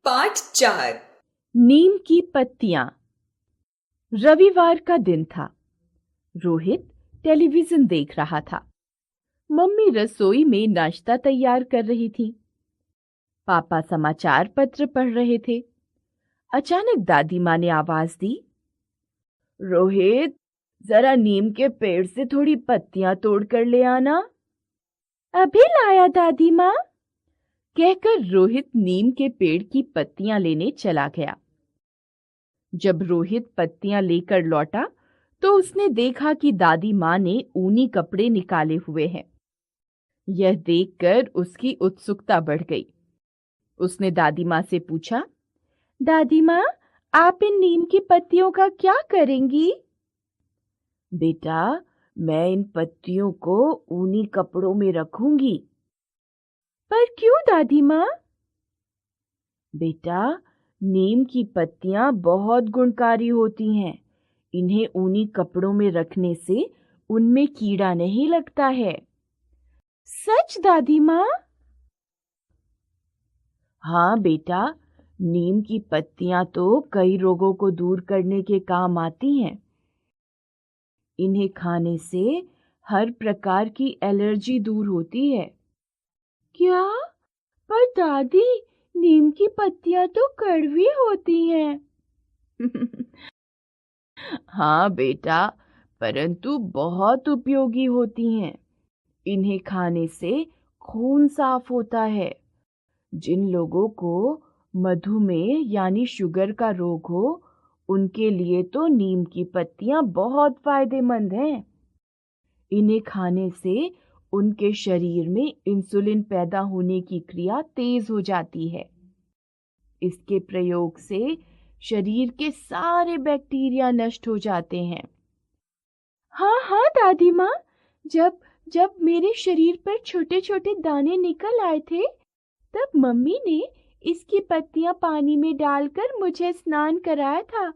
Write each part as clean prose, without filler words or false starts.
पाठ 4। नीम की पत्तियां। रविवार का दिन था। रोहित टेलीविजन देख रहा था। मम्मी रसोई में नाश्ता तैयार कर रही थी। पापा समाचार पत्र पढ़ रहे थे। अचानक दादी माँ ने आवाज दी, रोहित, जरा नीम के पेड़ से थोड़ी पत्तियां तोड़ कर ले आना। अभी लाया दादी माँ, कहकर रोहित नीम के पेड़ की पत्तियां लेने चला गया। जब रोहित पत्तियां लेकर लौटा तो उसने देखा कि दादी माँ ने ऊनी कपड़े निकाले हुए हैं। यह देखकर उसकी उत्सुकता बढ़ गई। उसने दादी माँ से पूछा, दादी माँ, आप इन नीम की पत्तियों का क्या करेंगी? बेटा, मैं इन पत्तियों को ऊनी कपड़ों में रखूंगी। पर क्यों दादी माँ? बेटा, नीम की पत्तियां बहुत गुणकारी होती हैं। इन्हें ऊनी कपड़ों में रखने से उनमें कीड़ा नहीं लगता है। सच दादी माँ? हाँ बेटा, नीम की पत्तियां तो कई रोगों को दूर करने के काम आती हैं। इन्हें खाने से हर प्रकार की एलर्जी दूर होती है। क्या? पर दादी, नीम की पत्तियां तो कड़वी होती हैं। हाँ बेटा, परंतु बहुत उपयोगी होती हैं। इन्हें खाने से खून साफ होता है। जिन लोगों को मधुमेह यानी शुगर का रोग हो, उनके लिए तो नीम की पत्तियां बहुत फायदेमंद हैं। इन्हें खाने से उनके शरीर में इंसुलिन पैदा होने की क्रिया तेज हो जाती है। इसके प्रयोग से शरीर के सारे बैक्टीरिया नष्ट हो जाते हैं। हाँ हाँ दादी माँ, जब जब मेरे शरीर पर छोटे छोटे दाने निकल आए थे, तब मम्मी ने इसकी पत्तियां पानी में डालकर मुझे स्नान कराया था।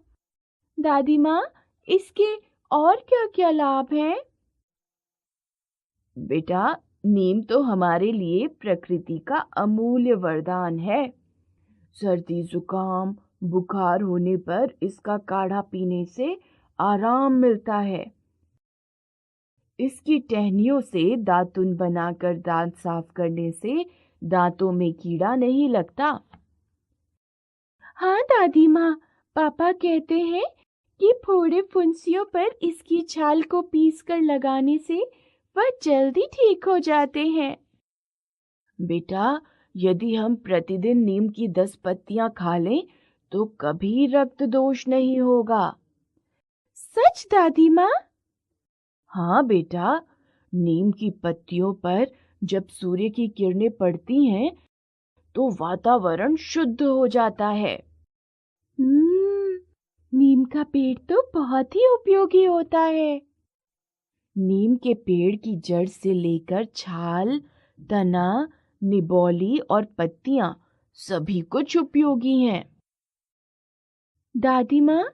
दादी माँ, इसके और क्या क्या लाभ हैं? बेटा, नीम तो हमारे लिए प्रकृति का अमूल्य वरदान है। सर्दी जुकाम बुखार होने पर इसका काढ़ा पीने से आराम मिलता है। इसकी टहनियों से दातुन बनाकर दांत साफ करने से दांतों में कीड़ा नहीं लगता। हाँ दादी माँ, पापा कहते हैं कि फोड़े फुंसियों पर इसकी छाल को पीसकर लगाने से वह जल्दी ठीक हो जाते हैं। बेटा, यदि हम प्रतिदिन नीम की 10 पत्तियां खा लें तो कभी रक्त दोष नहीं होगा। सच दादी माँ? हाँ बेटा, नीम की पत्तियों पर जब सूर्य की किरणें पड़ती हैं तो वातावरण शुद्ध हो जाता है। नीम का पेड़ तो बहुत ही उपयोगी होता है। नीम के पेड़ की जड़ से लेकर छाल, तना, निबोली और पत्तियां सभी कुछ उपयोगी हैं। दादी माँ,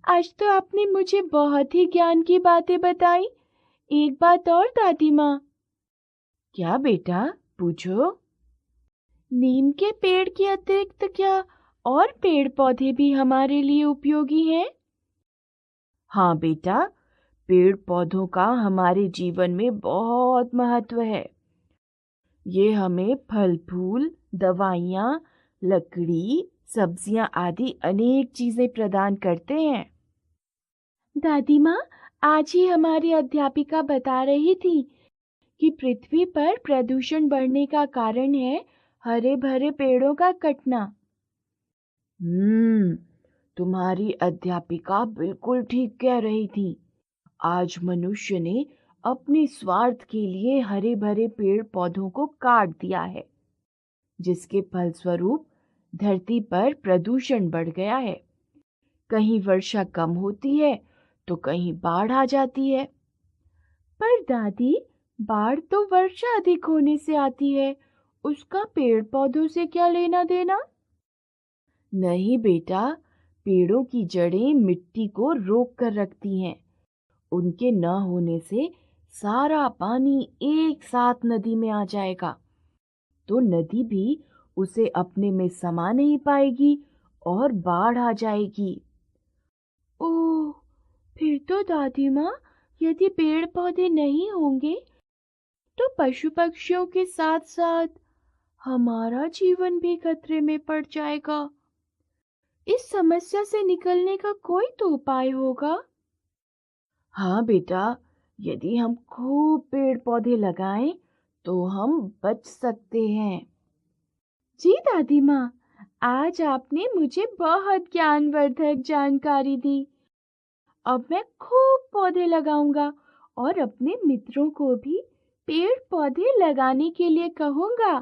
आज तो आपने मुझे बहुत ही ज्ञान की बातें बताई। एक बात और दादी माँ। क्या बेटा, पूछो। नीम के पेड़ के अतिरिक्त क्या और पेड़ पौधे भी हमारे लिए उपयोगी हैं? हाँ बेटा, पेड़ पौधों का हमारे जीवन में बहुत महत्व है। ये हमें फल फूल, दवाइयाँ, लकड़ी, सब्जियां आदि अनेक चीजें प्रदान करते हैं। दादी माँ, आज ही हमारी अध्यापिका बता रही थी कि पृथ्वी पर प्रदूषण बढ़ने का कारण है हरे भरे पेड़ों का कटना। तुम्हारी अध्यापिका बिल्कुल ठीक कह रही थी। आज मनुष्य ने अपने स्वार्थ के लिए हरे भरे पेड़ पौधों को काट दिया है, जिसके फलस्वरूप धरती पर प्रदूषण बढ़ गया है। कहीं वर्षा कम होती है तो कहीं बाढ़ आ जाती है। पर दादी, बाढ़ तो वर्षा अधिक होने से आती है, उसका पेड़ पौधों से क्या लेना देना? नहीं बेटा, पेड़ों की जड़ें मिट्टी को रोक कर रखती हैं। उनके न होने से सारा पानी एक साथ नदी में आ जाएगा, तो नदी भी उसे अपने में समा नहीं पाएगी और बाढ़ आ जाएगी। ओह, फिर तो दादी माँ, यदि पेड़ पौधे नहीं होंगे तो पशु पक्षियों के साथ साथ हमारा जीवन भी खतरे में पड़ जाएगा। इस समस्या से निकलने का कोई तो उपाय होगा। हाँ बेटा, यदि हम खूब पेड़ पौधे लगाएं तो हम बच सकते हैं। जी दादी माँ, आज आपने मुझे बहुत ज्ञानवर्धक जानकारी दी। अब मैं खूब पौधे लगाऊंगा और अपने मित्रों को भी पेड़ पौधे लगाने के लिए कहूंगा।